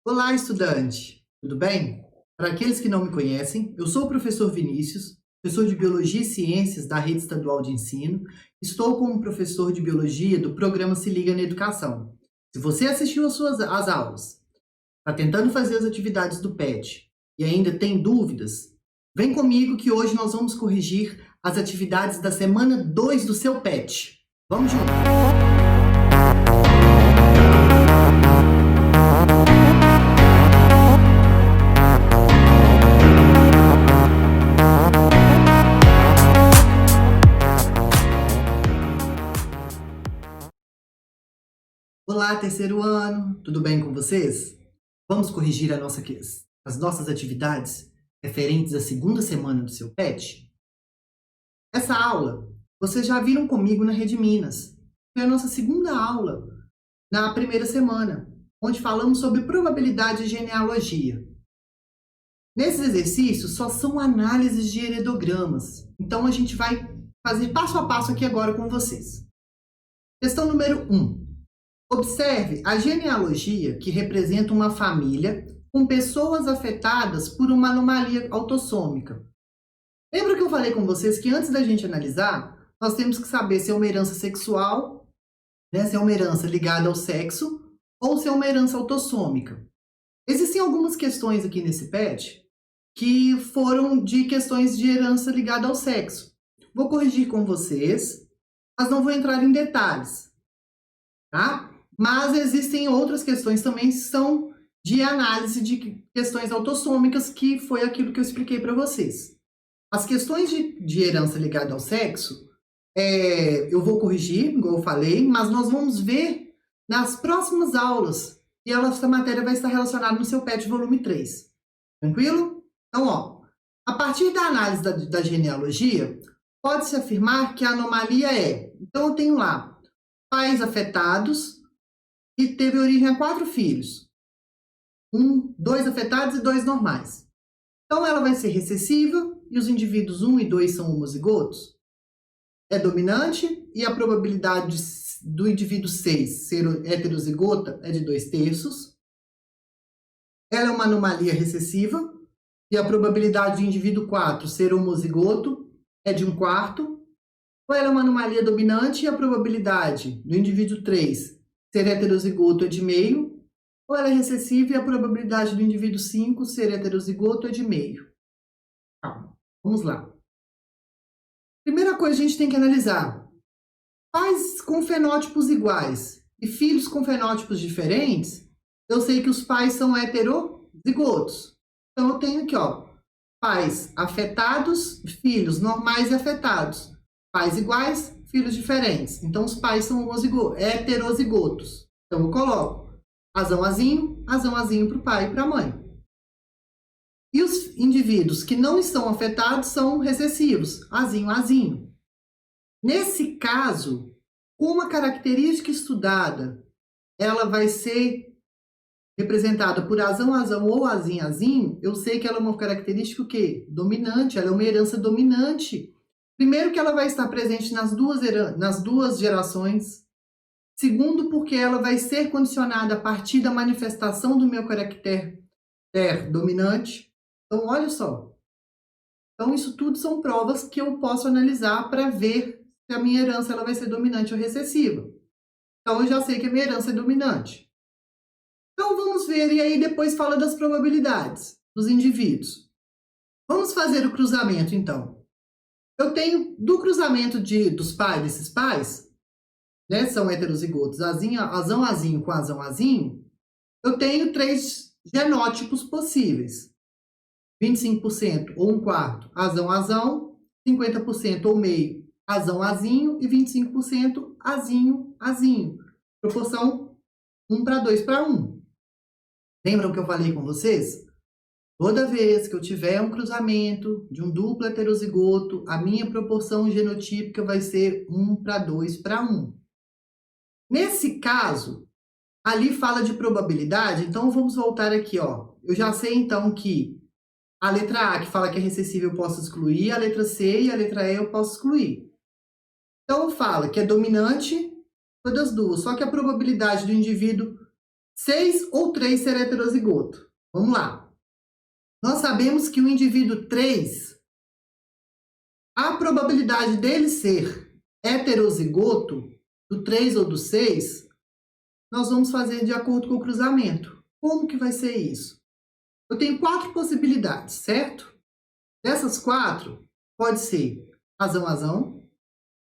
Olá, estudante! Tudo bem? Para aqueles que não me conhecem, eu sou o professor Vinícius, professor de Biologia e Ciências da Rede Estadual de Ensino. Estou como professor de Biologia do programa Se Liga na Educação. Se você assistiu às aulas, está tentando fazer as atividades do PET e ainda tem dúvidas, vem comigo que hoje nós vamos corrigir as atividades da semana 2 do seu PET. Vamos juntos! Olá, terceiro ano, tudo bem com vocês? Vamos corrigir as nossas atividades referentes à segunda semana do seu PET? Essa aula, vocês já viram comigo na Rede Minas. Foi a nossa segunda aula na primeira semana, onde falamos sobre probabilidade e genealogia. Nesses exercícios, só são análises de heredogramas. Então, a gente vai fazer passo a passo aqui agora com vocês. Questão número 1. Observe a genealogia que representa uma família com pessoas afetadas por uma anomalia autossômica. Lembra que eu falei com vocês que antes da gente analisar, nós temos que saber se é uma herança sexual, se é uma herança ligada ao sexo, ou se é uma herança autossômica. Existem algumas questões aqui nesse PET que foram de questões de herança ligada ao sexo. Vou corrigir com vocês, mas não vou entrar em detalhes, tá? Mas existem outras questões também que são de análise de questões autossômicas, que foi aquilo que eu expliquei para vocês. As questões de herança ligada ao sexo, eu vou corrigir, igual eu falei, mas nós vamos ver nas próximas aulas, e essa matéria vai estar relacionada no seu PET volume 3. Tranquilo? Então, a partir da análise da genealogia, pode-se afirmar que a anomalia é... Então, eu tenho lá pais afetados, e teve origem a 4 filhos. 2 afetados e 2 normais. Então, ela vai ser recessiva, e os indivíduos 1 e 2 são homozigotos. É dominante, e a probabilidade do indivíduo 6 ser heterozigota é de 2/3. Ela é uma anomalia recessiva, e a probabilidade do indivíduo 4 ser homozigoto é de 1/4. Ou ela é uma anomalia dominante, e a probabilidade do indivíduo 3 ser heterozigoto é de meio, ou ela é recessiva e a probabilidade do indivíduo 5 ser heterozigoto é de meio. Calma, vamos lá. Primeira coisa que a gente tem que analisar: pais com fenótipos iguais e filhos com fenótipos diferentes, eu sei que os pais são heterozigotos. Então, eu tenho aqui, pais afetados, filhos normais e afetados. Pais iguais, filhos diferentes. Então, os pais são heterozigotos. Então, eu coloco azão, azinho para o pai e para a mãe. E os indivíduos que não estão afetados são recessivos, azinho, azinho. Nesse caso, uma característica estudada, ela vai ser representada por azão, azão ou azinho, azinho. Eu sei que ela é uma característica o quê? Dominante, ela é uma herança dominante. Primeiro, que ela vai estar presente nas duas gerações. Segundo, porque ela vai ser condicionada a partir da manifestação do meu caractere dominante. Então, olha só. Então, isso tudo são provas que eu posso analisar para ver se a minha herança ela vai ser dominante ou recessiva. Então, eu já sei que a minha herança é dominante. Então, vamos ver, e aí depois fala das probabilidades dos indivíduos. Vamos fazer o cruzamento, então. Eu tenho, do cruzamento dos pais, desses pais, são heterozigotos, azão, azinho com azão, azinho, eu tenho 3 genótipos possíveis. 25% ou 1/4 azão, azão, 50% ou meio azão, azinho e 25% azinho, azinho. Proporção 1/2/1. Lembram que eu falei com vocês? Toda vez que eu tiver um cruzamento de um duplo heterozigoto, a minha proporção genotípica vai ser 1/2/1. Nesse caso, ali fala de probabilidade, então vamos voltar aqui, Eu já sei então que a letra A, que fala que é recessiva, eu posso excluir, a letra C e a letra E eu posso excluir. Então fala que é dominante todas duas, só que a probabilidade do indivíduo 6 ou 3 ser heterozigoto. Vamos lá. Nós sabemos que o indivíduo 3, a probabilidade dele ser heterozigoto, do 3 ou do 6, nós vamos fazer de acordo com o cruzamento. Como que vai ser isso? Eu tenho 4 possibilidades, certo? Dessas 4, pode ser azão, azão,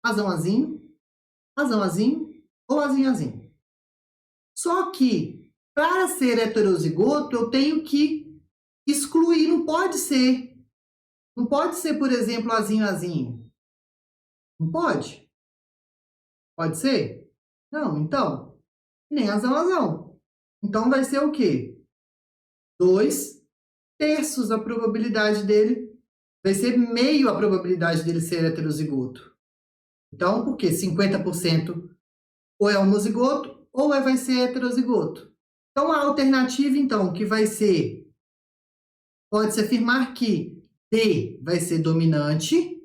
azão, azinho, azão, azinho ou azinho, azinho. Só que, para ser heterozigoto, eu tenho que excluir, não pode ser. Não pode ser, por exemplo, azinho, azinho. Não pode? Pode ser? Não, então, nem azão, azão. Então, vai ser o quê? 2/3 a probabilidade dele, vai ser meio a probabilidade dele ser heterozigoto. Então, por quê? 50% ou é homozigoto ou vai ser heterozigoto. Então, a alternativa, então, que vai ser, pode-se afirmar que D vai ser dominante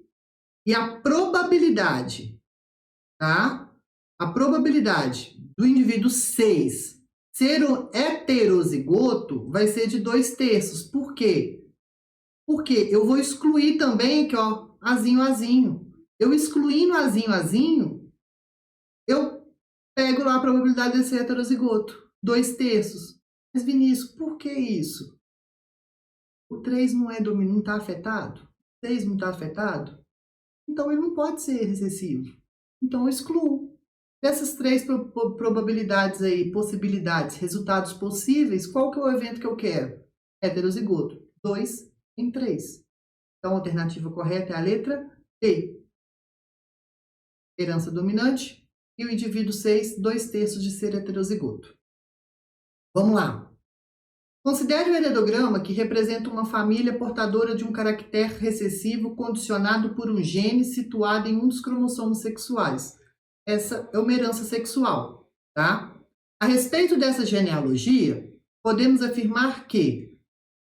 e a probabilidade, tá? A probabilidade do indivíduo 6 ser um heterozigoto vai ser de 2/3. Por quê? Porque eu vou excluir também aqui, ó, azinho, azinho. Eu excluindo azinho, azinho, eu pego lá a probabilidade de ser heterozigoto, 2/3. Mas, Vinícius, por que isso? O 3 não é dominante, não está afetado? O 6 não está afetado? Então, ele não pode ser recessivo. Então, eu excluo. Dessas 3 probabilidades aí, possibilidades, resultados possíveis, qual que é o evento que eu quero? Heterozigoto. 2 em 3. Então, a alternativa correta é a letra B. Herança dominante e o indivíduo 6, 2/3 de ser heterozigoto. Vamos lá. Considere o heredograma que representa uma família portadora de um caractere recessivo condicionado por um gene situado em um dos cromossomos sexuais. Essa é uma herança sexual, tá? A respeito dessa genealogia, podemos afirmar que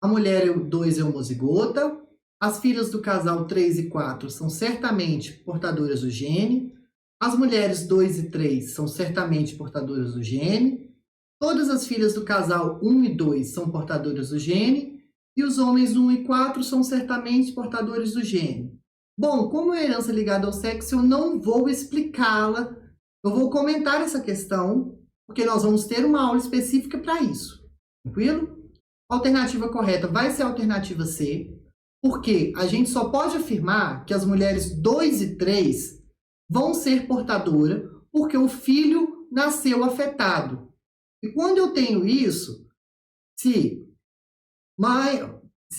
a mulher 2 é homozigota, as filhas do casal 3 e 4 são certamente portadoras do gene, as mulheres 2 e 3 são certamente portadoras do gene, todas as filhas do casal 1 e 2 são portadoras do gene, e os homens 1 e 4 são certamente portadores do gene. Bom, como é herança ligada ao sexo, eu não vou explicá-la, eu vou comentar essa questão, porque nós vamos ter uma aula específica para isso, tranquilo? A alternativa correta vai ser a alternativa C, porque a gente só pode afirmar que as mulheres 2 e 3 vão ser portadoras porque o filho nasceu afetado. E quando eu tenho isso, se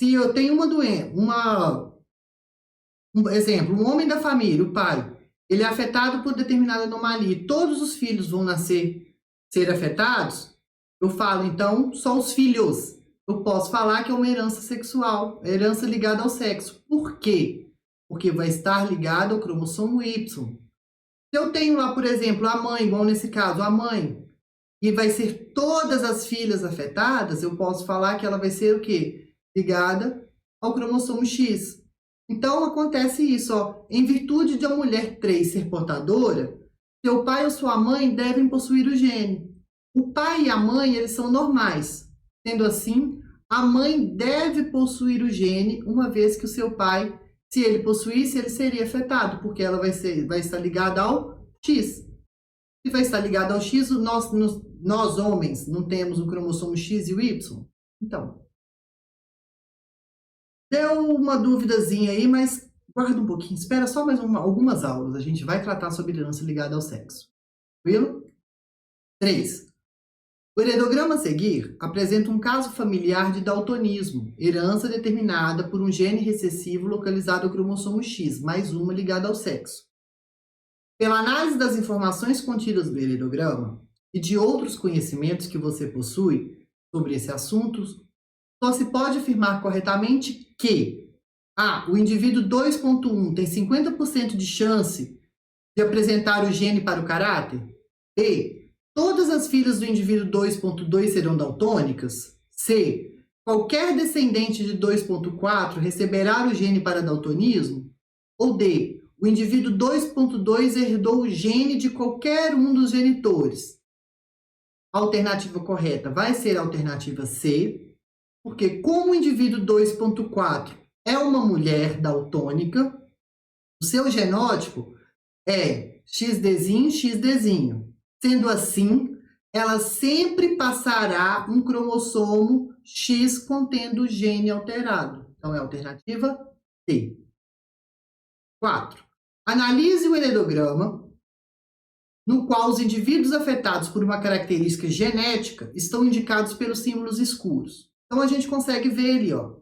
eu tenho uma doença, um exemplo, um homem da família, o pai, ele é afetado por determinada anomalia e todos os filhos vão ser afetados, eu falo, então, só os filhos. Eu posso falar que é uma herança sexual, herança ligada ao sexo. Por quê? Porque vai estar ligado ao cromossomo Y. Se eu tenho lá, por exemplo, a mãe, igual nesse caso, a mãe, e vai ser todas as filhas afetadas, eu posso falar que ela vai ser o quê? Ligada ao cromossomo X. Então, acontece isso, ó. Em virtude de a mulher 3 ser portadora, seu pai ou sua mãe devem possuir o gene. O pai e a mãe, eles são normais. Sendo assim, a mãe deve possuir o gene, uma vez que o seu pai, se ele possuísse, ele seria afetado, porque ela vai estar ligada ao X. Se vai estar ligado ao X, nós homens não temos o cromossomo X e o Y. Então, deu uma duvidazinha aí, mas guarda um pouquinho, espera só mais algumas aulas, a gente vai tratar sobre herança ligada ao sexo. Tranquilo? 3. O heredograma a seguir apresenta um caso familiar de daltonismo, herança determinada por um gene recessivo localizado ao cromossomo X, mais uma ligada ao sexo. Pela análise das informações contidas no heredograma e de outros conhecimentos que você possui sobre esse assunto, só se pode afirmar corretamente que o indivíduo 2.1 tem 50% de chance de apresentar o gene para o caráter, B, todas as filhas do indivíduo 2.2 serão daltônicas, C, qualquer descendente de 2.4 receberá o gene para daltonismo, ou D, o indivíduo 2.2 herdou o gene de qualquer um dos genitores. A alternativa correta vai ser a alternativa C, porque como o indivíduo 2.4 é uma mulher daltônica, o seu genótipo é XDzinho, XDzinho. Sendo assim, ela sempre passará um cromossomo X contendo o gene alterado. Então, é a alternativa C. 4. Analise o heredograma no qual os indivíduos afetados por uma característica genética estão indicados pelos símbolos escuros. Então, a gente consegue ver ali, ó.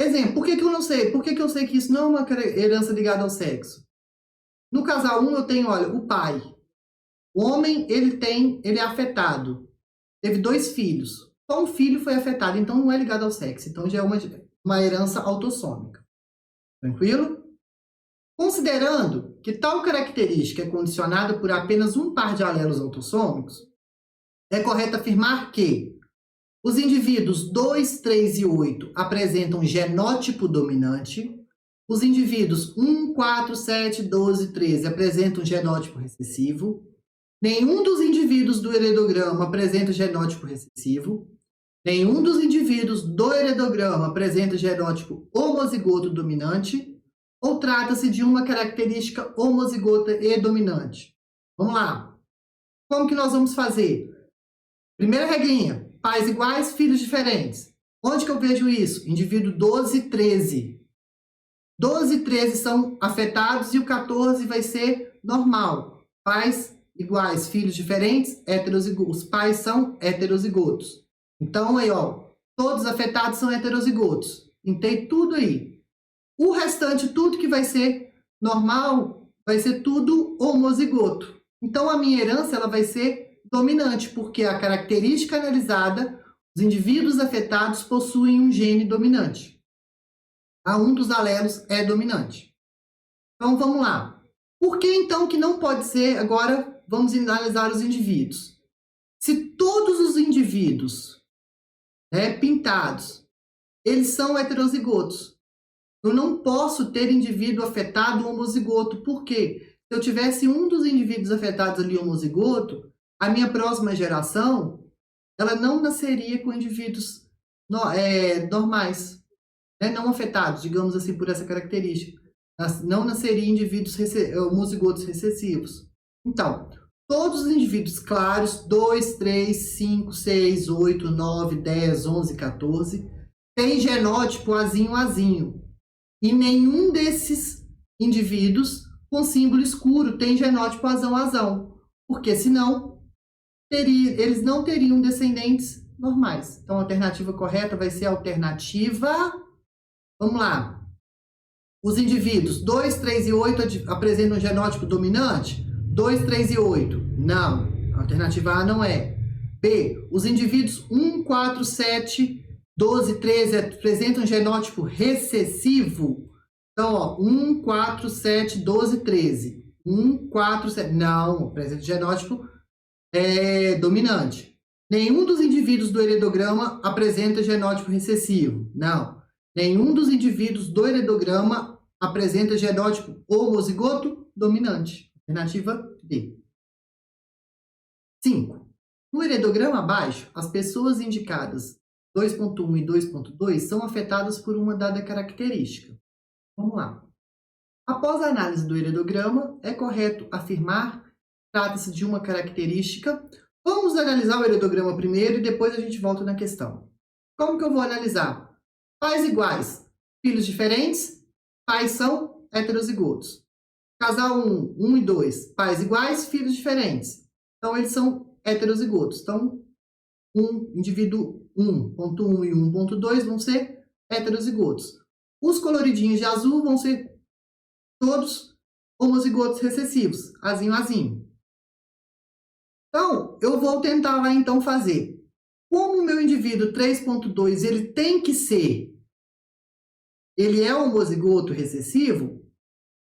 Exemplo, por que eu não sei? Por que eu sei que isso não é uma herança ligada ao sexo? No casal 1, eu tenho, olha, o pai. O homem, ele é afetado. Teve 2 filhos. Só um filho foi afetado, então não é ligado ao sexo. Então, já é uma herança autossômica. Tranquilo? Considerando que tal característica é condicionada por apenas um par de alelos autossômicos, é correto afirmar que os indivíduos 2, 3 e 8 apresentam genótipo dominante, os indivíduos 1, 4, 7, 12 e 13 apresentam genótipo recessivo, nenhum dos indivíduos do heredograma apresenta genótipo recessivo, nenhum dos indivíduos do heredograma apresenta genótipo homozigoto dominante, ou trata-se de uma característica homozigota e dominante? Vamos lá. Como que nós vamos fazer? Primeira regrinha, pais iguais, filhos diferentes. Onde que eu vejo isso? Indivíduo 12 e 13. 12 e 13 são afetados e o 14 vai ser normal. Pais iguais, filhos diferentes, heterozigotos. Os pais são heterozigotos. Então, aí, ó, todos afetados são heterozigotos. Pintei tudo aí. O restante, tudo que vai ser normal, vai ser tudo homozigoto. Então, a minha herança ela vai ser dominante, porque a característica analisada, os indivíduos afetados possuem um gene dominante. Um dos alelos é dominante. Então, vamos lá. Por que, então, que não pode ser? Agora, vamos analisar os indivíduos. Se todos os indivíduos pintados, eles são heterozigotos, eu não posso ter indivíduo afetado homozigoto. Por quê? Se eu tivesse um dos indivíduos afetados ali homozigoto, a minha próxima geração, ela não nasceria com indivíduos normais, não afetados, digamos assim, por essa característica. Não nasceria indivíduos homozigotos recessivos. Então, todos os indivíduos claros, 2, 3, 5, 6, 8, 9, 10, 11, 14, têm genótipo azinho. E nenhum desses indivíduos com símbolo escuro tem genótipo azão. Porque senão, eles não teriam descendentes normais. Então, a alternativa correta vai ser a alternativa... Vamos lá. Os indivíduos 2, 3 e 8 apresentam genótipo dominante? 2, 3 e 8. Não. A alternativa A não é. B. Os indivíduos 1, 4, 7... 12, 13 apresentam genótipo recessivo. Então, ó, 1, 4, 7, 12, 13. 1, 4, 7. Não, apresenta genótipo dominante. Nenhum dos indivíduos do heredograma apresenta genótipo recessivo. Não. Nenhum dos indivíduos do heredograma apresenta genótipo homozigoto dominante. Alternativa D. 5. No heredograma abaixo, as pessoas indicadas 2.1 e 2.2 são afetadas por uma dada característica. Vamos lá. Após a análise do heredograma, é correto afirmar que trata-se de uma característica. Vamos analisar o heredograma primeiro e depois a gente volta na questão. Como que eu vou analisar? Pais iguais, filhos diferentes, pais são heterozigotos. Casal 1, 1 e 2, pais iguais, filhos diferentes. Então, eles são heterozigotos. Então, indivíduo 1.1 e 1.2 vão ser heterozigotos. Os coloridinhos de azul vão ser todos homozigotos recessivos, azinho. Então, eu vou tentar lá então fazer. Como o meu indivíduo 3.2 ele tem que ser, ele é homozigoto recessivo,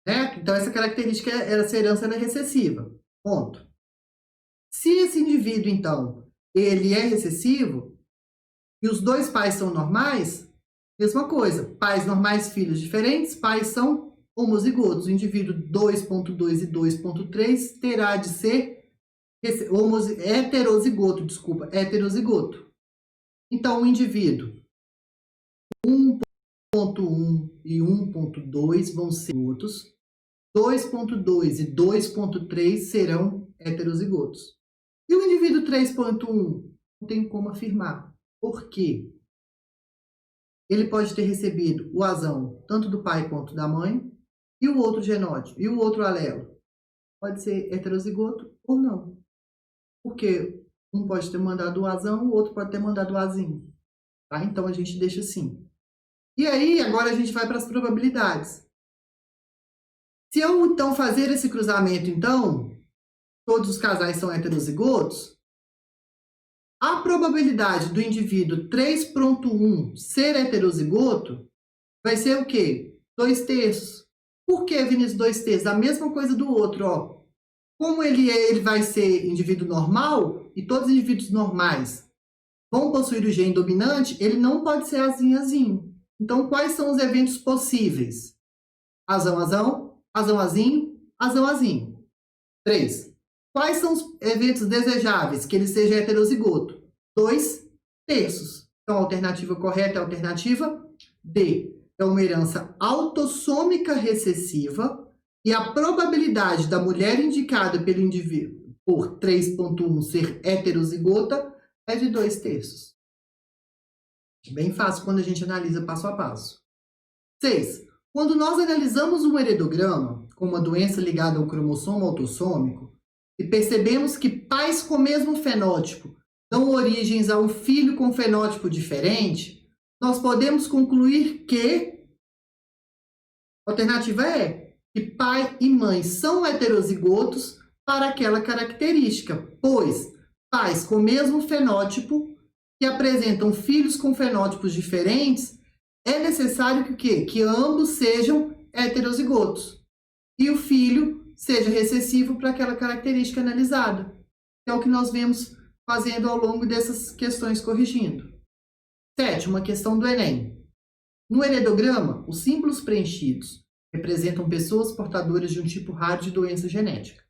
né? Então essa característica, essa herança é recessiva. Ponto. Se esse indivíduo então ele é recessivo, e os dois pais são normais, mesma coisa. Pais normais, filhos diferentes, pais são homozigotos. O indivíduo 2.2 e 2.3 terá de ser heterozigoto, desculpa, heterozigoto. Então, o indivíduo 1.1 e 1.2 vão ser zigotos, 2.2 e 2.3 serão heterozigotos. E o indivíduo 3.1 não tem como afirmar. Por quê? Ele pode ter recebido o azão tanto do pai quanto da mãe, e o outro genótipo, e o outro alelo pode ser heterozigoto ou não. Porque um pode ter mandado o azão, o outro pode ter mandado o azinho. Tá? Então, a gente deixa assim. E aí, agora a gente vai para as probabilidades. Se eu, então, fazer esse cruzamento, então, todos os casais são heterozigotos, a probabilidade do indivíduo 3.1 ser heterozigoto vai ser o quê? 2/3. Por que, Vinícius, 2/3? A mesma coisa do outro, ó. Como ele vai ser indivíduo normal, e todos os indivíduos normais vão possuir o gene dominante, ele não pode ser azinho. Então, quais são os eventos possíveis? Azão, azinho, azinho. 3. Quais são os eventos desejáveis? Que ele seja heterozigoto. 2/3. Então, a alternativa correta é a alternativa D. É uma herança autossômica recessiva e a probabilidade da mulher indicada pelo indivíduo por 3.1 ser heterozigota é de 2/3. Bem fácil quando a gente analisa passo a passo. 6. Quando nós analisamos um heredograma com uma doença ligada ao cromossomo autossômico e percebemos que pais com o mesmo fenótipo dão origens a um filho com fenótipo diferente, nós podemos concluir que a alternativa é que pai e mãe são heterozigotos para aquela característica, pois pais com o mesmo fenótipo que apresentam filhos com fenótipos diferentes, é necessário que o quê? Que ambos sejam heterozigotos e o filho seja recessivo para aquela característica analisada. Que é o que nós vemos fazendo ao longo dessas questões corrigindo. 7. Uma questão do Enem. No heredograma, os símbolos preenchidos representam pessoas portadoras de um tipo raro de doença genética.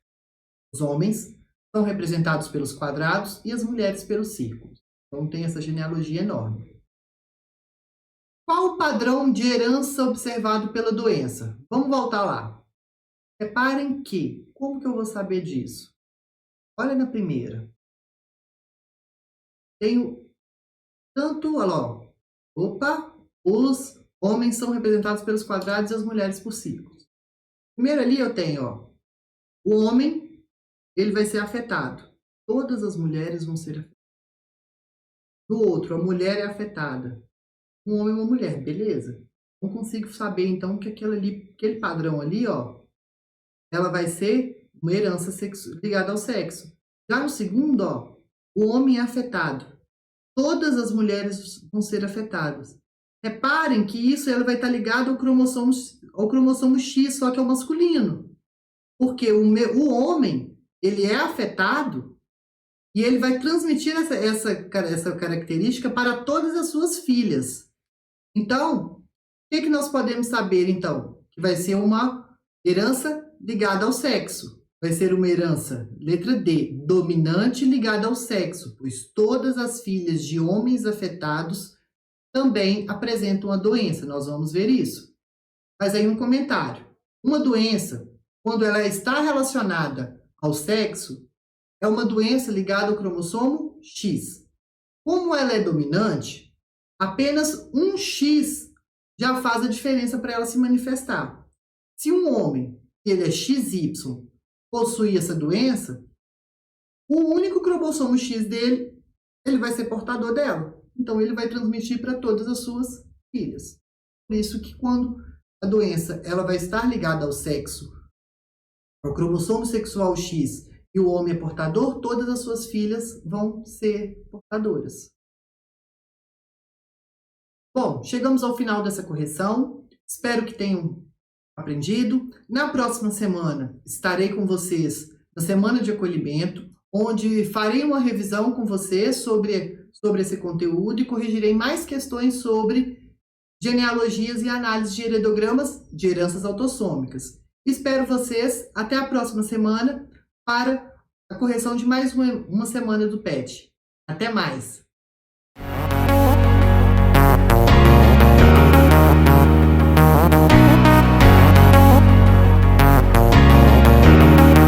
Os homens são representados pelos quadrados e as mulheres pelos círculos. Então tem essa genealogia enorme. Qual o padrão de herança observado pela doença? Vamos voltar lá. Reparem que, como que eu vou saber disso? Olha na primeira. Tenho tanto, olha lá, os homens são representados pelos quadrados e as mulheres por círculos. Primeiro ali eu tenho, ó, o homem, ele vai ser afetado. Todas as mulheres vão ser afetadas. No outro, a mulher é afetada. Um homem e uma mulher, beleza? Não consigo saber, então, que aquele padrão ali, ó, ela vai ser uma herança ligada ao sexo. Já no segundo, ó, o homem é afetado. Todas as mulheres vão ser afetadas. Reparem que isso ela vai estar ligado ao cromossomo X, só que é o masculino. Porque o homem, ele é afetado e ele vai transmitir essa característica para todas as suas filhas. Então, o que nós podemos saber, então? Que vai ser uma herança ligada ao sexo. Vai ser uma herança, letra D, dominante ligada ao sexo, pois todas as filhas de homens afetados também apresentam a doença. Nós vamos ver isso. Mas aí um comentário. Uma doença, quando ela está relacionada ao sexo, é uma doença ligada ao cromossomo X. Como ela é dominante, apenas um X já faz a diferença para ela se manifestar. Se um homem, ele é XY, possui essa doença, o único cromossomo X dele, ele vai ser portador dela. Então, ele vai transmitir para todas as suas filhas. Por isso que quando a doença ela vai estar ligada ao sexo, ao cromossomo sexual X, e o homem é portador, todas as suas filhas vão ser portadoras. Bom, chegamos ao final dessa correção. Espero que tenham aprendido. Na próxima semana, estarei com vocês na semana de acolhimento, onde farei uma revisão com vocês sobre esse conteúdo e corrigirei mais questões sobre genealogias e análise de heredogramas de heranças autossômicas. Espero vocês até a próxima semana para a correção de mais uma semana do PET. Até mais!